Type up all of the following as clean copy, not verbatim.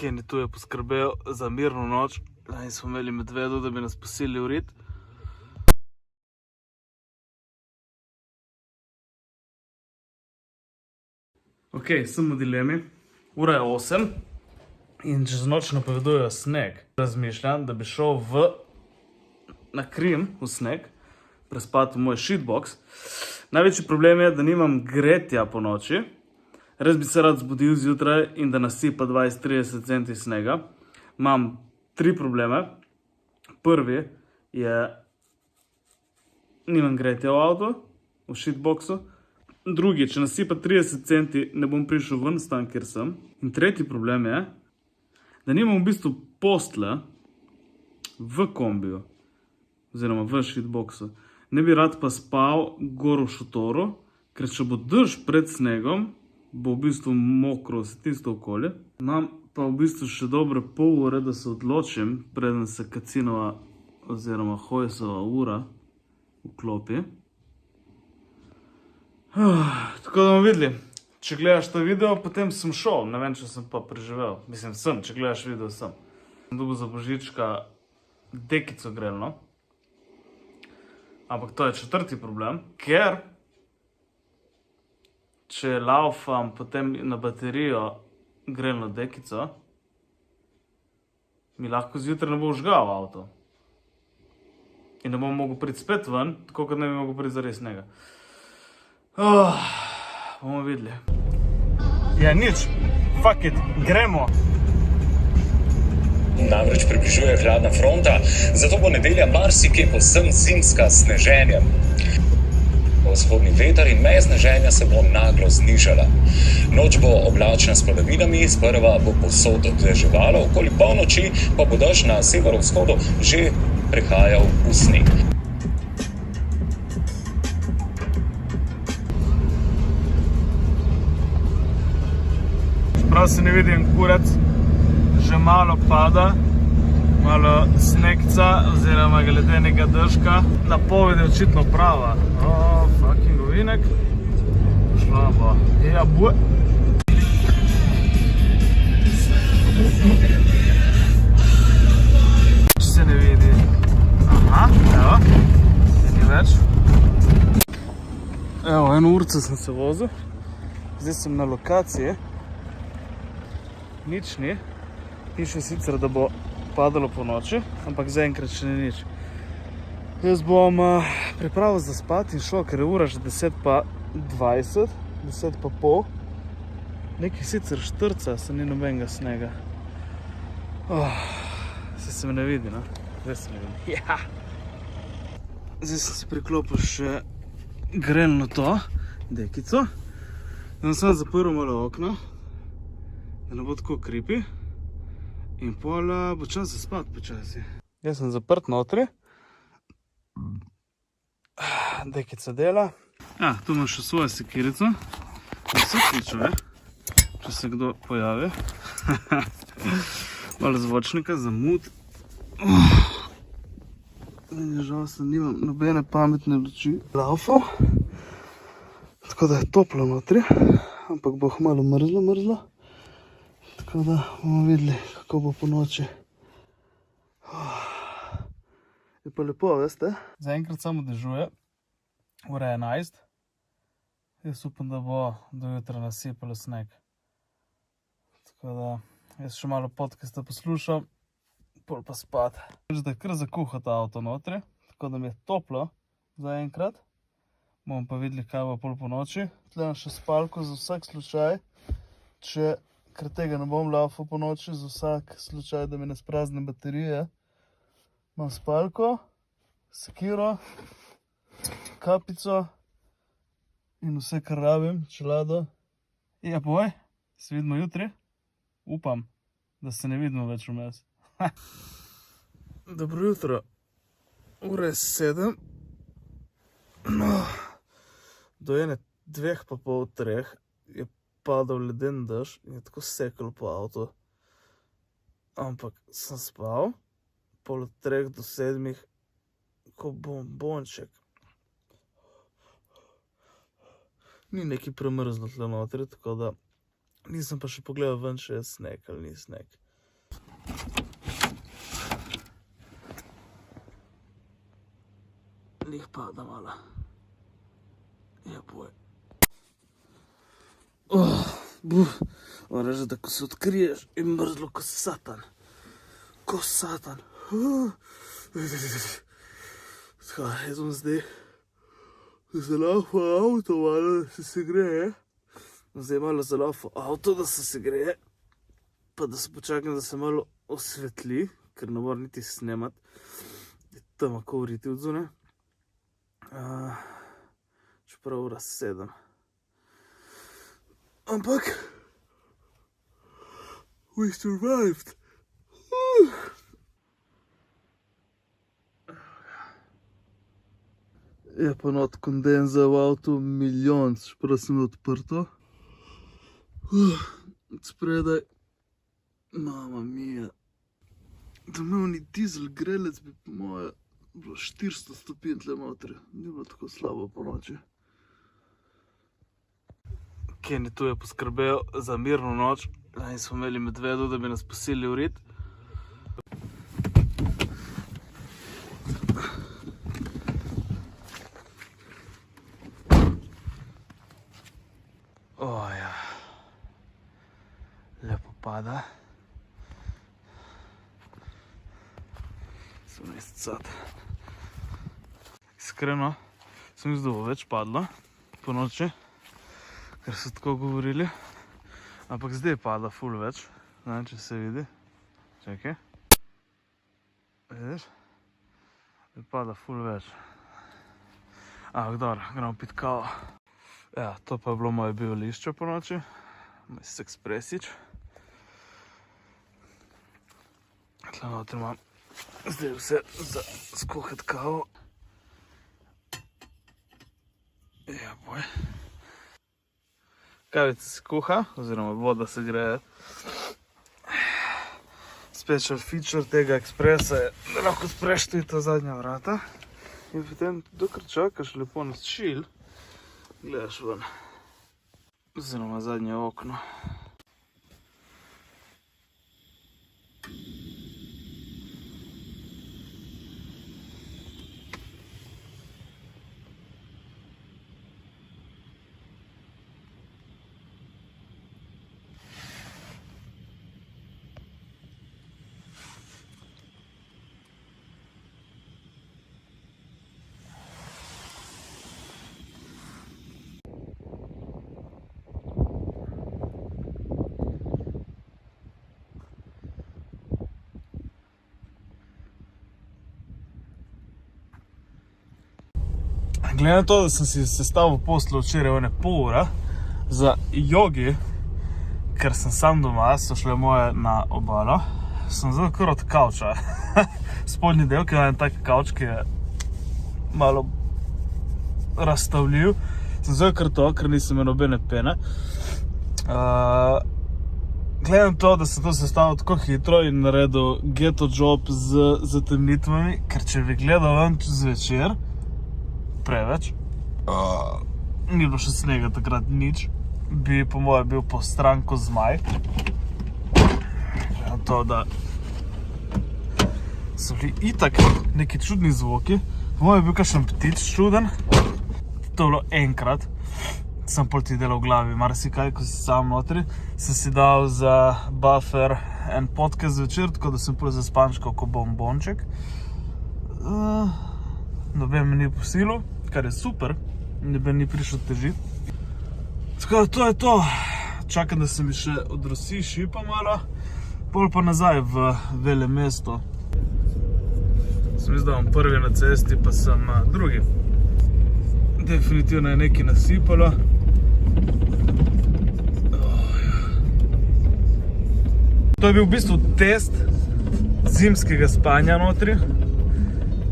Kenny tu je poskrbel za mirno noč. Lani smo imeli medvedov, da bi nas posilili v rit. Ok, sem v dilemi. Ura je 8 in čez noč napovedujejo sneg. Razmišljam, da bi šel na Krim v sneg, prespati v moj shitbox. Največji problem je, da nimam gretja po noči. Res bi se rad zbudil zjutraj in da nasipa 20-30 centi snega. Imam 3 probleme. Prvi je, nimam gretja v avtu, v shitboxu. Drugi, če nasipa 30 centi, ne bom prišel ven stan, kjer sem. In tretji problem je, da nimam v bistvu postle v kombiju, oziroma v shitboxu. Ne bi rad pa spal gor v šotoru, ker če bo dež pred snegom, bo v bistvu mokro vse tisto okolje. Imam pa v bistvu še dobre pol ure, da se odločim, preden se Kacinova oziroma Hojsova ura vklopi. Tako da bomo videli. Če gledaš ta video, potem sem šel. Ne vem, če sem pa preživel. Mislim, sem. Če gledaš video, sem. Sem dobil za božička dekico grelno. Ampak to je četrti problem. Ker če laufam potem na baterijo grelno dekico, mi lahko zjutraj ne bo vžgal avto. In ne bom mogel priti spet ven, tako kot ne bi mogel priti zares snega. Bomo videli. Ja, nič. Fuck it. Gremo. Namreč približuje hladna fronta, zato bo nedelja marsikje povsem zimska s sneženjem. Vzhodni veter in meja sneženja se bo naglo znižala. Noč bo oblačna s padavinami, sprva bo povsod deževalo, okoli polnoči pa bo dež na severovzhodu že prehajal v sneg. Prav se ne vidim kurac, že malo pada, malo snegca oziroma ledenega dežka. Napoved je očitno prava. Fucking ovinek. Šla bo. Ja, boj. Če se ne vidi. Aha, evo. Ni več. Evo, eno urco sem se vozil. Zdaj sem na lokaciji. Nič ni. Piše sicer, da bo padalo po noči, ampak zaenkrat še ni nič. Jaz bom pripravil za spat in šel, ker je ura že 10:20, 10:30. Nekaj sicer štrca, se ni nobenega snega. Se me ne vidi, no? Zdaj se me vidi. Ja. Zdaj sem si priklopil še grelno to dekico. In sem zaprl malo okna, da ne bo tako creepy. In pol bo čas za spat počasi. Jaz sem zaprt notri. Dekica dela. Ja, tu imam še svojo sekirico. Vse kličuje, če se kdo pojavi. Malo zvočnika za mut. Žalostno, nimam nobene pametne luči. Laufal. Tako da je toplo notri. Ampak bo malo mrzlo. Tako da bomo videli, kako bo po noči. Je pa lepo, veste? Zaenkrat samo dežuje. Ura je 11. Jaz upam, da bo do jutra nasipalo sneg. Tako da jaz še malo podcasta poslušam, pol pa spat. Da je kar zakuha ta avto notri, tako da mi je toplo zaenkrat. Bomo pa videli, kaj bo pol po noči. Tle imam še spalko za vsak slučaj. Ker tega ne bom laufal po noči, za vsak slučaj, da mi ne sprazne baterije. Imam spalko, sekiro, kapico in vse, kar rabim, čelado. Ja, boj, se vidimo jutri. Upam, da se ne vidimo več vmes. Dobro jutro. Ura je 7. No, do 2:30 je padal leden dež in je tako sekal po avtu. Ampak sem spal, pol od 3 do 7, ko bombonček. Ni neki premrzlo tle notri, tako da nisem pa še pogledal ven, če je sneg ali ni sneg. Lih pada malo. Ja, boj. Moram reči, da ko se odkriješ, je mrzlo ko satan. Ko satan. Tako, jaz bom zdaj zalaufal avto malo, da se segreje. Zdaj malo zalaufal avto, da se segreje. Pa da se počakam, da se malo osvetli, ker ne moram niti snemat. Je tam ako vriti od zune. Čeprav ura 7. Ampak we survived. Je pa not kondenza v avtu milijon, čeprav sem odprto. Spredaj, mama mia. Da imel ni dizel grelec, bi po moje bilo 400 stopinj tle notri. Ni bilo tako slabo po noči. Kenny tu je poskrbel za mirno noč. In smo imeli medvedov, da bi nas posili v rit. Ja. Lepo pada. Sem res sad. Iskreno, sem mislil, da bo več padlo po noči, ker so tako govorili. Ampak zdaj pada ful več. Ne vem, če se vidi. Čakaj. Vidiš? Zdaj pada ful več. Ampak dobro, gremo pit kavo. Ja, to pa je bilo moje bivališče po noči. Moj sekspresič. Tle notri imam zdaj vse za skuhat kavo. Ja, boj. Kavica se kuha, oziroma voda se greje. Special feature tega ekspresa je, da lahko spreš tudi ta zadnja vrata. In potem, dokler čakaš lepo na chill, gledaš ven. Oziroma zadnje okno. Glede na to, da sem si sestavil poslo včeraj v pol ura za jogi, ker sem sam doma, so šle moje na obalo, sem zelo kar od kavča. Spodnji del, ki je en tak kavč, ki je malo razstavljiv, sem zelo kar to, ker nisem imel nobene pene. Glede na to, da sem to sestavil tako hitro in naredil ghetto job z zatemnitvami, ker če bi gledal ven zvečer, preveč. Ni bilo še snega takrat nič. Bi po moje bil po stranko zmaj. To, da so bili itak neki čudni zvoki. Po moje je bil kakšen ptič čuden. To je bilo enkrat. Sem pol ti delal v glavi marsikaj, ko si sam notri. Sem si dal za buffer en podcast zvečer, tako da sem pol zaspančkal ko bombonček. Noben me ni posilil, kar je super, noben ni prišel težiti. Tako da to je to. Čakam, da se mi še odrosi šipa malo, pol pa nazaj v vele mesto. Sem mislil, da bom prvi na cesti, pa sem drugi. Definitivno je nekaj nasipalo. To je bil v bistvu test zimskega spanja notri.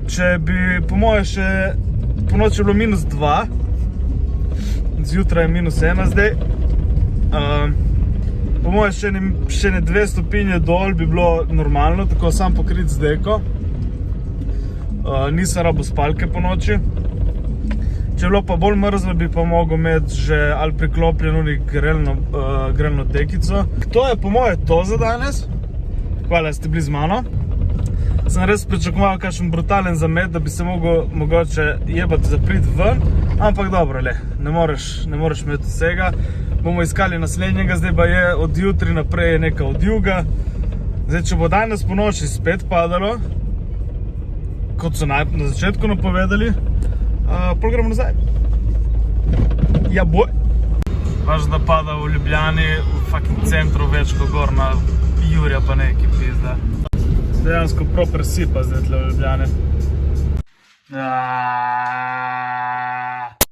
Če bi, po moje, še po noči bilo -2, zjutraj je -1 zdaj. Po moje še ne 2 stopinje dol bi bilo normalno, tako sam pokrit z deko. Nisem rabo spalke po noči. Če je bilo pa bolj mrzlo, bi pa mogel imeti že ali priklopljeno grelno dekico. To je po moje to za danes. Hvala, da ste bili z mano. Sem res pričakoval kakšen brutalen zamet, da bi se mogoče jebati za prid ven, ampak dobro, ne moreš imeti vsega. Bomo iskali naslednjega, zdaj pa je od jutri naprej neka odjuga. Zdaj, če bo danes po noči spet padalo, kot so na začetku napovedali, pol gremo nazaj. Ja, boj! Važ da pada v Ljubljani, v fucking centru več kot gor na Jurja pa neki pizda. Dejansko proper sipa zdaj tle v Ljubljani.